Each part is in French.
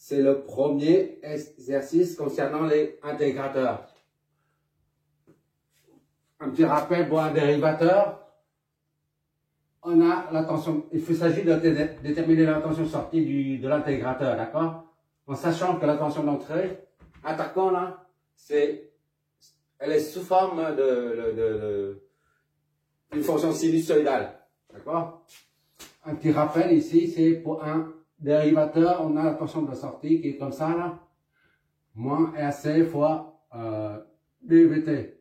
c'est le premier exercice concernant les intégrateurs. Un petit rappel pour un dérivateur. On a la tension, il s'agit de déterminer la tension sortie de l'intégrateur, d'accord? En sachant que la tension d'entrée, attaquant là, elle est sous forme d'une fonction sinusoïdale, d'accord? Un petit rappel ici, c'est pour un dérivateur, on a la tension de sortie qui est comme ça là, moins RC fois dVt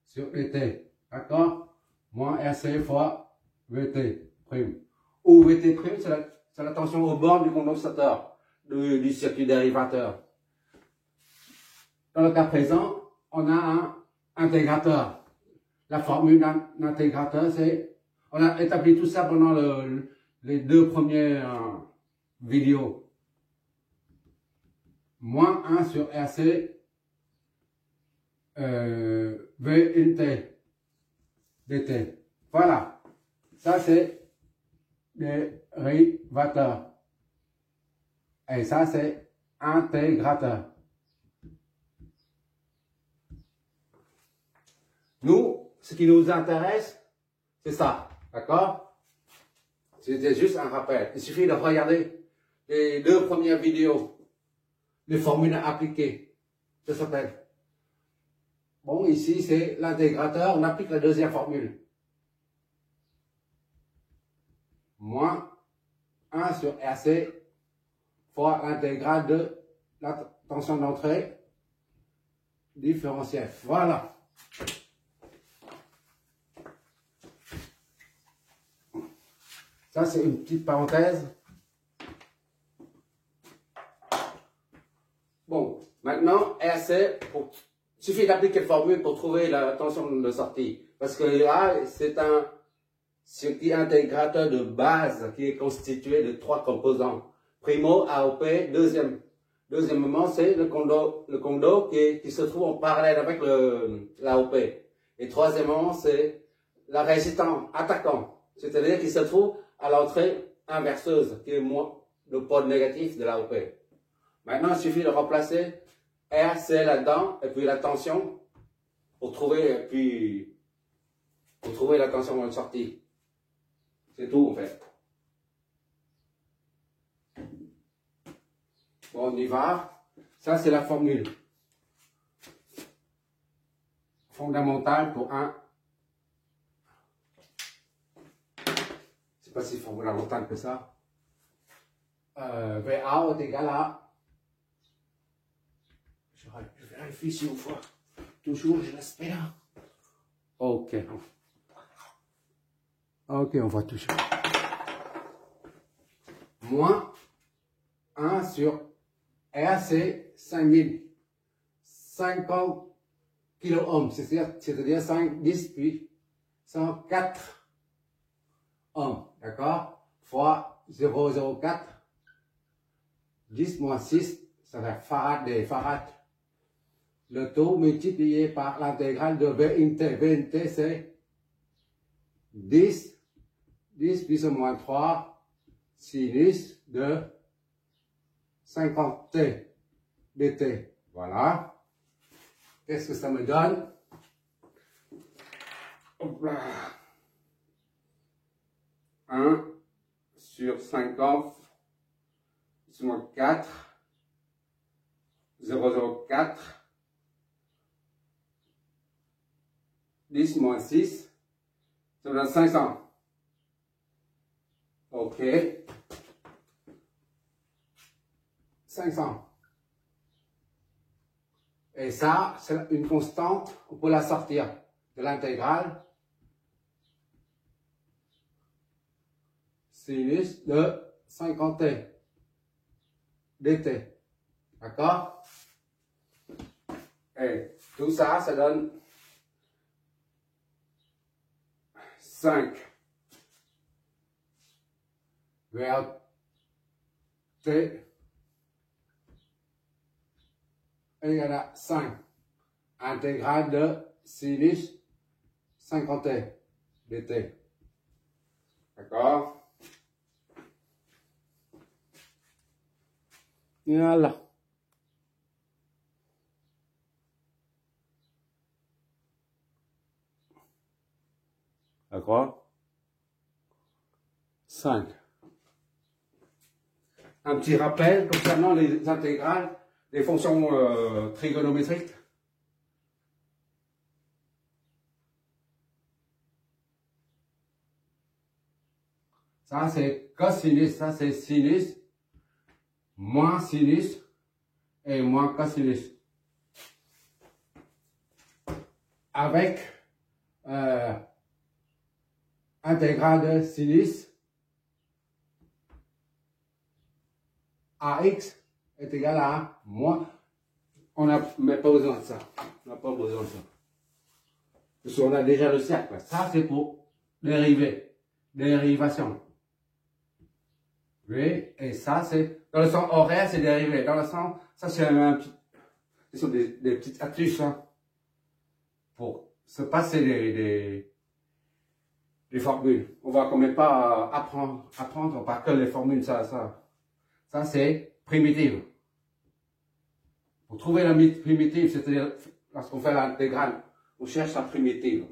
sur VT, d'accord? Moins RC fois VT prime. Ou VT prime, c'est la tension au bord du condensateur, du circuit dérivateur. Dans le cas présent, on a un intégrateur. La formule d'un intégrateur, c'est, on a établi tout ça pendant les deux premières vidéos. Moins 1 sur RC VT dt. Voilà. Ça, c'est dérivateur. Et ça, c'est intégrateur. Nous, ce qui nous intéresse, c'est ça. D'accord? C'était juste un rappel. Il suffit de regarder les deux premières vidéos. Les formules appliquées. Ça s'appelle. Bon, ici, c'est l'intégrateur. On applique la deuxième formule. Moins 1 sur RC fois l'intégrale de la tension d'entrée différentielle. Voilà. Ça, c'est une petite parenthèse. Bon, maintenant, RC, il suffit d'appliquer la formule pour trouver la tension de sortie. Parce que là, c'est un circuit intégrateur de base qui est constitué de trois composants. Primo, AOP, deuxièmement, c'est le condo qui se trouve en parallèle avec l'AOP. Et troisièmement, c'est la résistance attaquant, c'est-à-dire qui se trouve à l'entrée inverseuse, qui est le pôle négatif de l'AOP. Maintenant, il suffit de remplacer RC là-dedans, et puis la tension, pour trouver la tension de sortie. C'est tout, en fait. Bon, on y va. Ça, c'est la formule fondamentale pour un... C'est pas si fondamental que ça. VA est égal à... Je vérifie si on voit. Toujours, je l'espère. Ok. Ok, on voit toujours. Moins 1 sur RC 5050 kOhm, c'est-à-dire 10 puis 104 ohms, d'accord? Fois 0,04, 10 moins 6, ça fait farad des farad. Le taux multiplié par l'intégrale de VNT. VNT, c'est 10 puissance moins 3 sinus de 50t dt. Voilà. Qu'est-ce que ça me donne? Hop là. 1 sur 50 moins 4, 0,04, 10 moins 6, ça me donne 500. Ok. 500. Et ça, c'est une constante, on peut la sortir de l'intégrale sinus de 50t dt. D'accord? Et tout ça, ça donne 5 vers t égale à 5 intégrale de sinus 50t dt. D'accord? Voilà. D'accord? 5. Un petit rappel concernant les intégrales des fonctions trigonométriques. Ça, c'est cosinus. Ça, c'est sinus, moins sinus et moins cosinus. Avec intégrale de sinus AX est égal à moins. On n'a pas besoin de ça. On n'a pas besoin de ça. Parce qu'on a déjà le cercle. Ça, c'est pour dériver. Dérivation. Oui, et ça, c'est. Dans le sens horaire, c'est dérivé. Dans le sens. Ça, c'est un petit. Ce sont des petites astuces. Hein, pour se passer des formules. On va quand même pas apprendre par que les formules. Ça c'est primitive. Pour trouver la primitive, c'est-à-dire lorsqu'on fait l'intégrale, on cherche la primitive.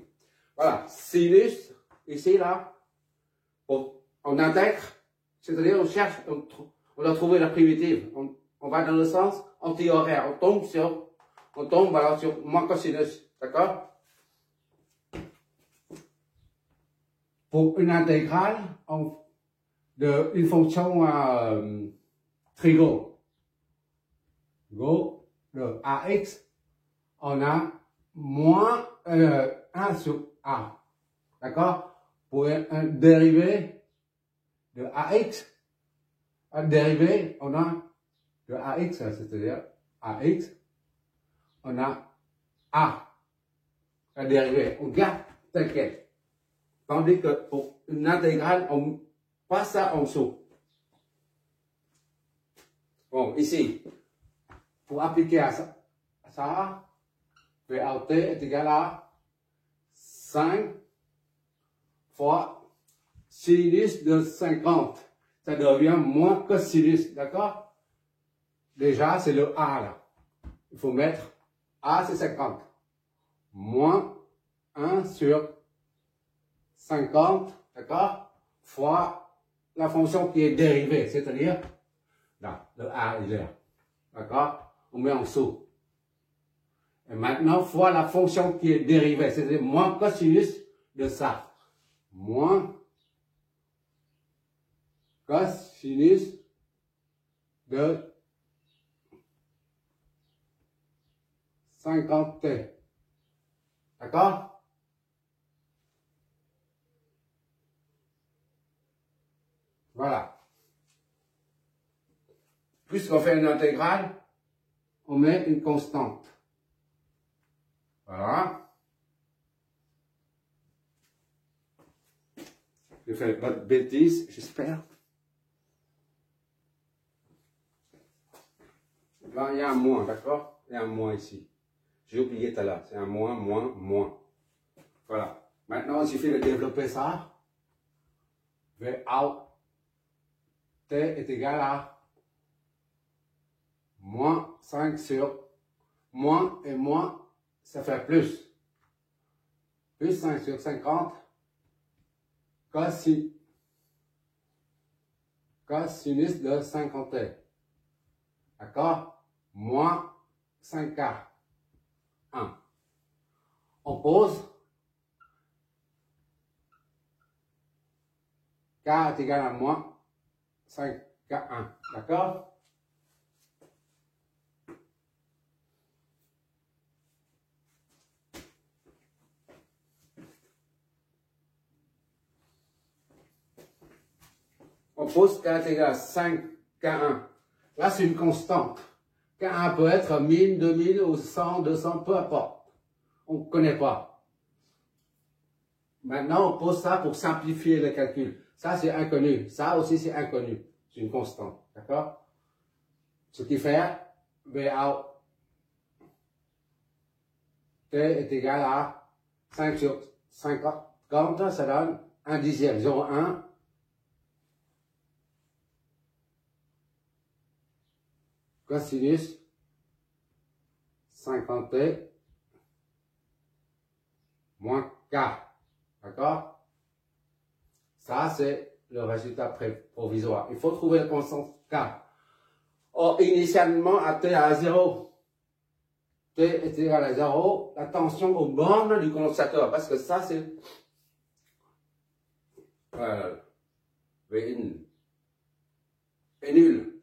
Voilà, sinus, ici, là, on intègre, c'est-à-dire on cherche, on doit trouver la primitive. On va dans le sens anti-horaire, on tombe alors sur moins cosinus, d'accord? Pour une intégrale d'une fonction trigo, de AX, on a moins 1 sur A. D'accord? Pour un dérivé de AX, un dérivé, on a de AX, c'est-à-dire AX, on a A. Un dérivé, on garde tel quel. Tandis que pour une intégrale, on passe ça en dessous. Bon, ici, pour appliquer à ça, VAT est égal à 5 fois sinus de 50. Ça devient moins que sinus, d'accord? Déjà, c'est le A là. Il faut mettre A, c'est 50. Moins 1 sur 50, d'accord? Fois la fonction qui est dérivée, c'est-à-dire, là, le A, il est là. D'accord? On met en dessous. Et maintenant, fois la fonction qui est dérivée, c'est-à-dire moins cosinus de ça. Moins cosinus de 50t. D'accord? Voilà. Puisqu'on fait une intégrale, on met une constante. Voilà. Je fais pas de bêtises, j'espère. Là, il y a un moins, d'accord? Il y a un moins ici. J'ai oublié tout à l'heure. C'est un moins, moins, moins. Voilà. Maintenant, il suffit de développer ça. V out t est égal à moins 5 sur moins et moins, ça fait plus. Plus 5 sur 50 cosinus de 50t. D'accord? Moins 5k. 1. On pose. K est égal à moins 5k1. D'accord? On pose K est égal à 5k1. Là, c'est une constante. K1 peut être 1000, 2000 ou 100, 200, peu importe. On ne connaît pas. Maintenant, on pose ça pour simplifier le calcul. Ça, c'est inconnu. Ça aussi, c'est inconnu. C'est une constante. D'accord? Ce qui fait V out T est égal à 5 sur 50. Ça donne 1 dixième. 0,1. cosinus 50t moins k. D'accord? Ça, c'est le résultat provisoire. Il faut trouver le constant k. Or, initialement, à t à 0, t est égal à 0, la tension aux bornes du condensateur, parce que ça, c'est V est nul.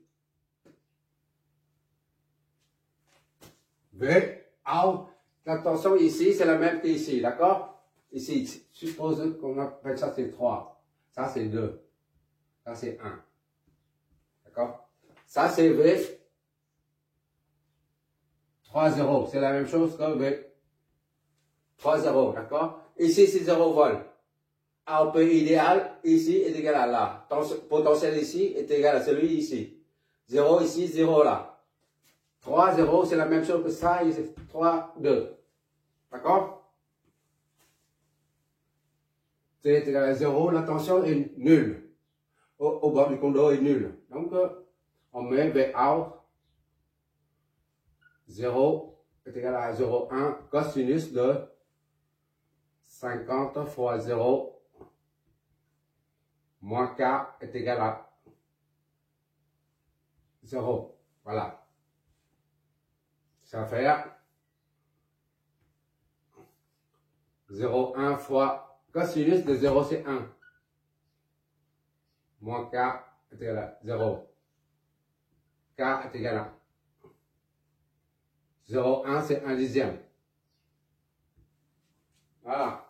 V, out, la tension ici, c'est la même qu'ici, d'accord? Ici, suppose qu'on appelle ça, c'est 3. Ça, c'est 2. Ça, c'est 1. D'accord? Ça, c'est V 3,0. C'est la même chose que V 3,0. D'accord? Ici, c'est 0 volts. AOP idéal, ici, est égal à là. Potentiel ici est égal à celui ici. 0 ici, 0 là. 3,0, c'est la même chose que ça, et c'est 3,2. D'accord? T est égal à 0, la tension est nulle. Au bord du conducteur est nulle. Donc, on met V out 0 est égal à 0,1 cosinus de 50 fois 0 moins k est égal à 0. Voilà. Ça va faire 0,1 fois cosinus de 0, c'est 1. Moins k est égal à 0. K est égal à 0,1, c'est 1 dixième. Voilà.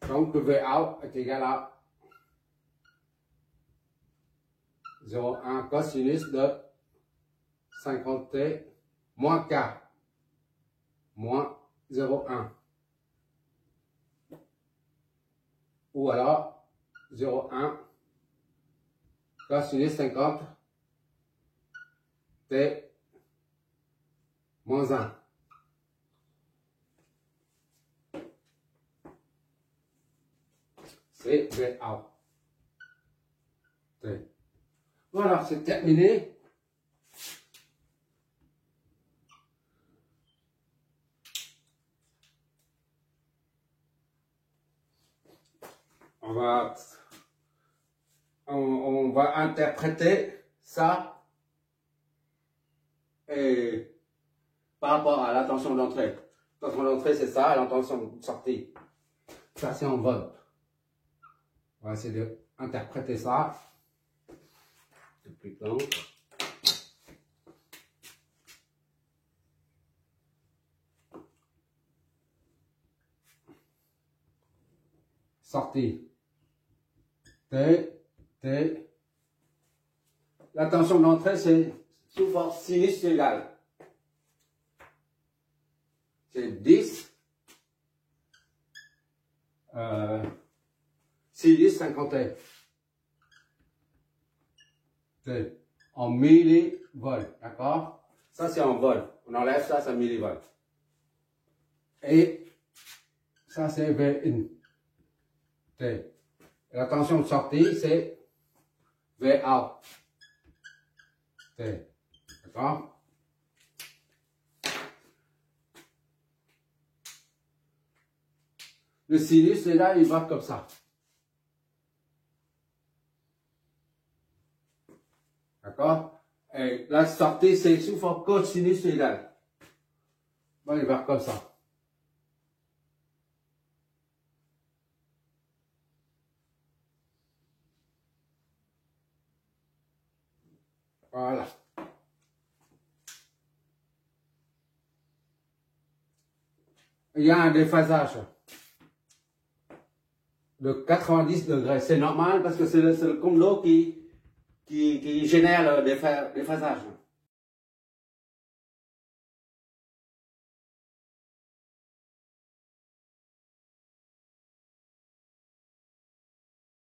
Donc, V out est égal à 0,1 cosinus de 50t moins k moins 0,1. Ou alors 0,1 cosinus 50 t moins 1. C'est V out. Voilà, c'est terminé. On va interpréter ça et par rapport à la tension d'entrée. La tension d'entrée, c'est ça, et la tension de sortie. Ça, c'est en volts. On va essayer d'interpréter ça. C'est plus long. Sortie. T. La tension d'entrée, c'est sous force sinus égale. C'est 10. Sinus 50 T. En millivolts. D'accord? Ça, c'est en volts. On enlève ça, c'est millivolts. Et ça, c'est V in. T. La tension de sortie, c'est V out. T. D'accord? Le sinus, est là, il va comme ça. D'accord? Et la sortie, c'est sous forme cosinus égal. Bon, il va comme ça. Voilà. Il y a un déphasage de 90 degrés. C'est normal parce que c'est le conducteur qui génère le déphasage.